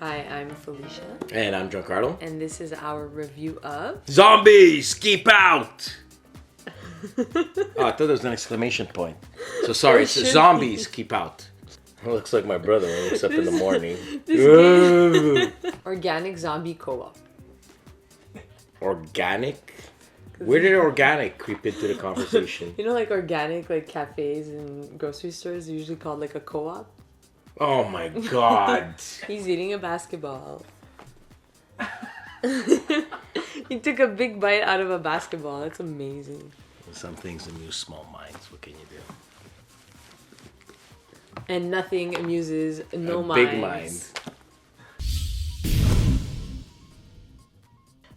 Hi, I'm Felicia. And I'm Giancarlo. And this is our review of... Zombies! Keep out! Oh, I thought there was an exclamation point. So sorry, it's zombies, keep out. It looks like my brother when he wakes up in the morning. Organic zombie co-op. Organic? Where did organic creep into the conversation? You know, like organic, like cafes and grocery stores are usually called like a co-op? Oh my god. He's eating a basketball. He took a big bite out of a basketball. That's amazing. Some things amuse small minds. What can you do? And nothing amuses no minds. Big mind.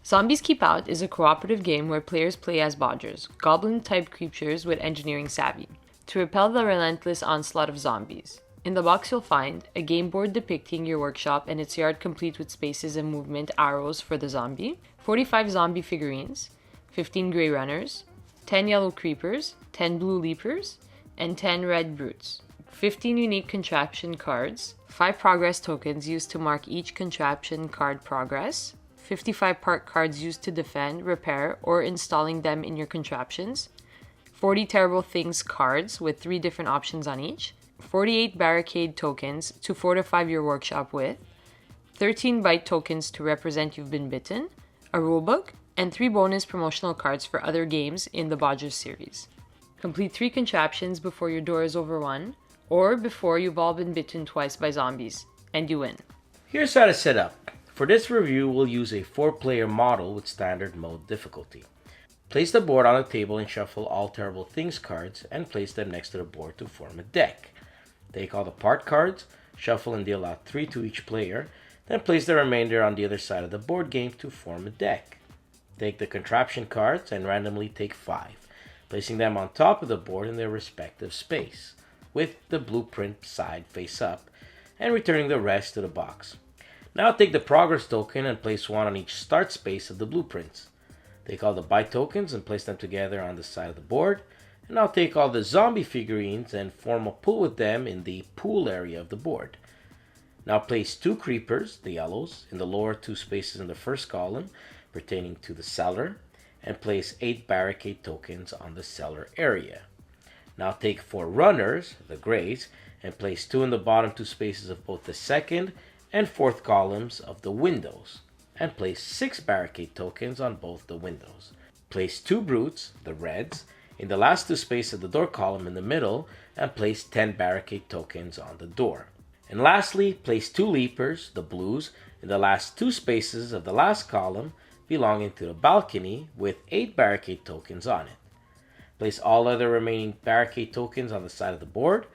Zombies Keep Out is a cooperative game where players play as bodgers, goblin-type creatures with engineering savvy, to repel the relentless onslaught of zombies. In the box you'll find a game board depicting your workshop and its yard complete with spaces and movement arrows for the zombie, 45 zombie figurines, 15 gray runners, 10 yellow creepers, 10 blue leapers, and 10 red brutes, 15 unique contraption cards, 5 progress tokens used to mark each contraption card progress, 55 part cards used to defend, repair, or installing them in your contraptions, 40 terrible things cards with 3 different options on each, 48 barricade tokens to fortify your workshop with, 13 bite tokens to represent you've been bitten, a rulebook, and 3 bonus promotional cards for other games in the Budge series. Complete 3 contraptions before your door is overrun, or before you've all been bitten twice by zombies, and you win. Here's how to set up. For this review, we'll use a 4-player model with standard mode difficulty. Place the board on the table and shuffle all terrible things cards and place them next to the board to form a deck. Take all the part cards, shuffle and deal out 3 to each player, then place the remainder on the other side of the board game to form a deck. Take the contraption cards and randomly take 5, placing them on top of the board in their respective space, with the blueprint side face up, and returning the rest to the box. Now take the progress token and place 1 on each start space of the blueprints. Take all the bite tokens and place them together on the side of the board. And now take all the zombie figurines and form a pool with them in the pool area of the board. Now place 2 creepers, the yellows, in the lower 2 spaces in the first column pertaining to the cellar, and place 8 barricade tokens on the cellar area. Now take 4 runners, the grays, and place 2 in the bottom 2 spaces of both the second and fourth columns of the windows, and place 6 barricade tokens on both the windows. Place 2 brutes, the reds, in the last 2 spaces of the door column in the middle, and place 10 barricade tokens on the door. And lastly, place 2 leapers, the blues, in the last 2 spaces of the last column belonging to the balcony with 8 barricade tokens on it. Place all other remaining barricade tokens on the side of the board.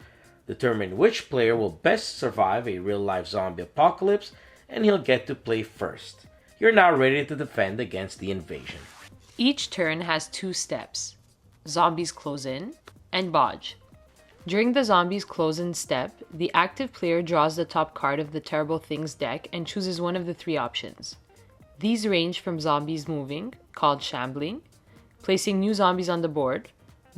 Determine which player will best survive a real-life zombie apocalypse, and he'll get to play first. You're now ready to defend against the invasion. Each turn has 2 steps. Zombies close in, and Budge. During the zombies close in step, the active player draws the top card of the Terrible Things deck and chooses one of the 3 options. These range from zombies moving, called shambling, placing new zombies on the board,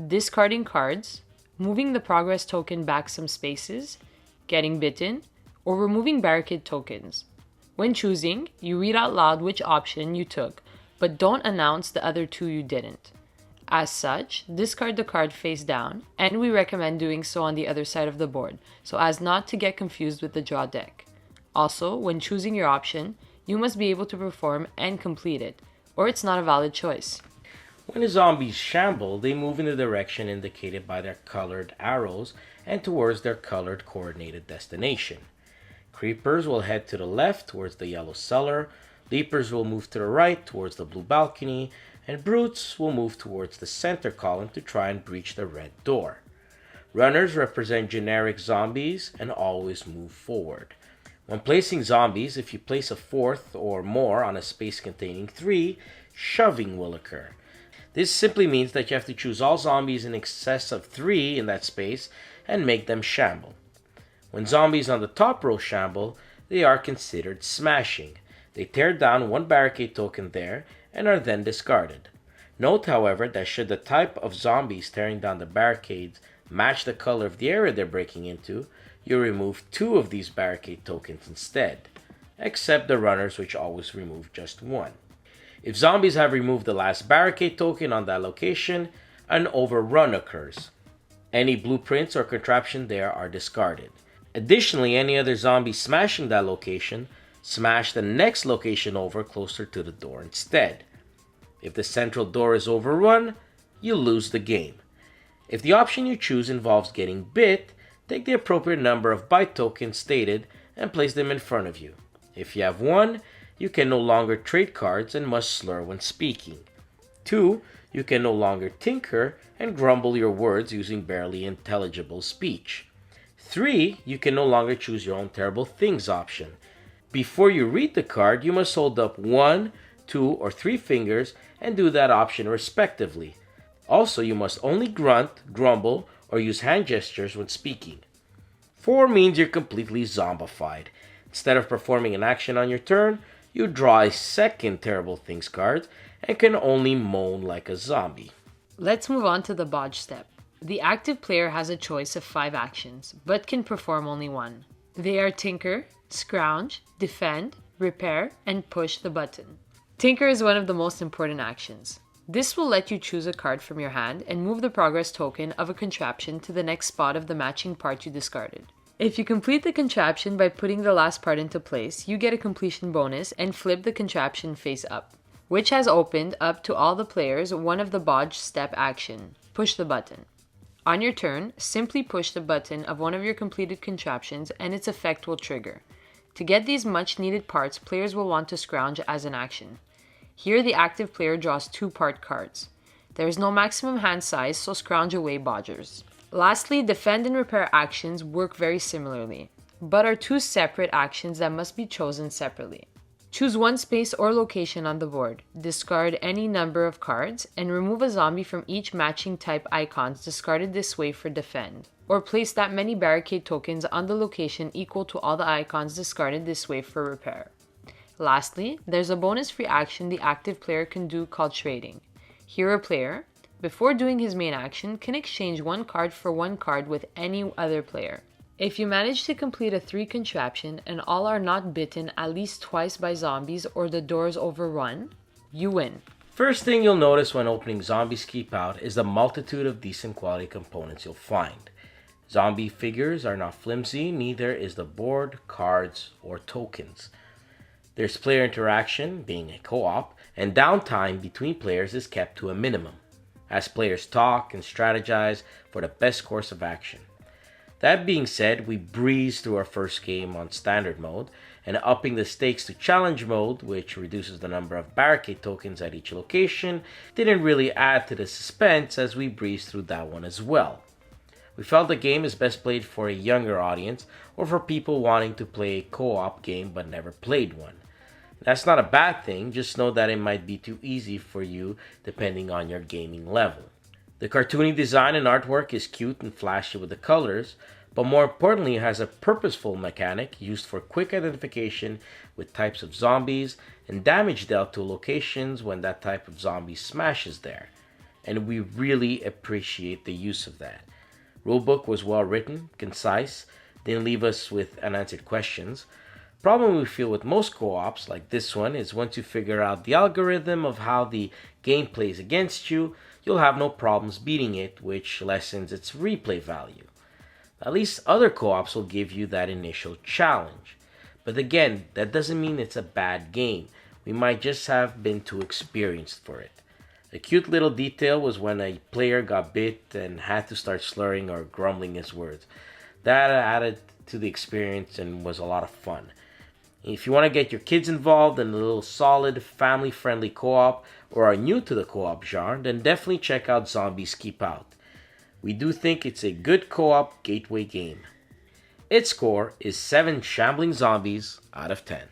discarding cards, moving the progress token back some spaces, getting bitten, or removing barricade tokens. When choosing, you read out loud which option you took, but don't announce the other 2 you didn't. As such, discard the card face down, and we recommend doing so on the other side of the board, so as not to get confused with the draw deck. Also, when choosing your option, you must be able to perform and complete it, or it's not a valid choice. When the zombies shamble, they move in the direction indicated by their colored arrows and towards their colored coordinated destination. Creepers will head to the left towards the yellow cellar, leapers will move to the right towards the blue balcony, and brutes will move towards the center column to try and breach the red door. Runners represent generic zombies and always move forward. When placing zombies, if you place a 4th or more on a space containing 3, shoving will occur. This simply means that you have to choose all zombies in excess of 3 in that space and make them shamble. When zombies on the top row shamble, they are considered smashing. They tear down 1 barricade token there and are then discarded. Note, however, that should the type of zombies tearing down the barricades match the color of the area they're breaking into, you remove 2 of these barricade tokens instead. except the runners, which always remove just one. If zombies have removed the last barricade token on that location, an overrun occurs. Any blueprints or contraption there are discarded. Additionally, any other zombies smashing that location smash the next location over closer to the door instead. If the central door is overrun, you lose the game. If the option you choose involves getting bit, take the appropriate number of bite tokens stated and place them in front of you. If you have 1, you can no longer trade cards and must slur when speaking. 2, you can no longer tinker and grumble your words using barely intelligible speech. 3, you can no longer choose your own terrible things option. Before you read the card, you must hold up 1, 2, or 3 fingers and do that option respectively. Also, you must only grunt, grumble, or use hand gestures when speaking. 4 means you're completely zombified. Instead of performing an action on your turn, you draw a second terrible things card and can only moan like a zombie. Let's move on to the Budge Step. The active player has a choice of 5 actions, but can perform only 1. They are Tinker, Scrounge, Defend, Repair, and Push the button. Tinker is one of the most important actions. This will let you choose a card from your hand and move the progress token of a contraption to the next spot of the matching part you discarded. If you complete the contraption by putting the last part into place, you get a completion bonus and flip the contraption face up, which has opened up to all the players one of the Budge Step action, Push the button. On your turn, simply push the button of one of your completed contraptions and its effect will trigger. To get these much needed parts, players will want to scrounge as an action. Here the active player draws 2 part cards. There is no maximum hand size, so scrounge away bodgers. Lastly, defend and repair actions work very similarly, but are 2 separate actions that must be chosen separately. Choose 1 space or location on the board, discard any number of cards, and remove a zombie from each matching type icons discarded this way for defend, or place that many barricade tokens on the location equal to all the icons discarded this way for repair. Lastly, there's a bonus free action the active player can do called trading. Here a player, before doing his main action, can exchange 1 card for 1 card with any other player. If you manage to complete a 3 contraption and all are not bitten at least twice by zombies or the doors overrun, you win. First thing you'll notice when opening Zombies Keep Out is the multitude of decent quality components you'll find. Zombie figures are not flimsy, neither is the board, cards, or tokens. There's player interaction, being a co-op, and downtime between players is kept to a minimum, as players talk and strategize for the best course of action. That being said, we breezed through our first game on standard mode, and upping the stakes to challenge mode, which reduces the number of barricade tokens at each location, didn't really add to the suspense as we breezed through that one as well. We felt the game is best played for a younger audience or for people wanting to play a co-op game but never played one. That's not a bad thing, just know that it might be too easy for you depending on your gaming level. The cartoony design and artwork is cute and flashy with the colors, but more importantly it has a purposeful mechanic used for quick identification with types of zombies and damage dealt to locations when that type of zombie smashes there. And we really appreciate the use of that. Rulebook was well written, concise, didn't leave us with unanswered questions. Problem we feel with most co-ops like this one is once you figure out the algorithm of how the game plays against you, you'll have no problems beating it, which lessens its replay value. At least other co-ops will give you that initial challenge. But again, that doesn't mean it's a bad game. We might just have been too experienced for it. A cute little detail was when a player got bit and had to start slurring or grumbling his words. That added to the experience and was a lot of fun. If you want to get your kids involved in a little solid, family-friendly co-op or are new to the co-op genre, then definitely check out Zombies Keep Out. We do think it's a good co-op gateway game. Its score is 7 shambling zombies out of 10.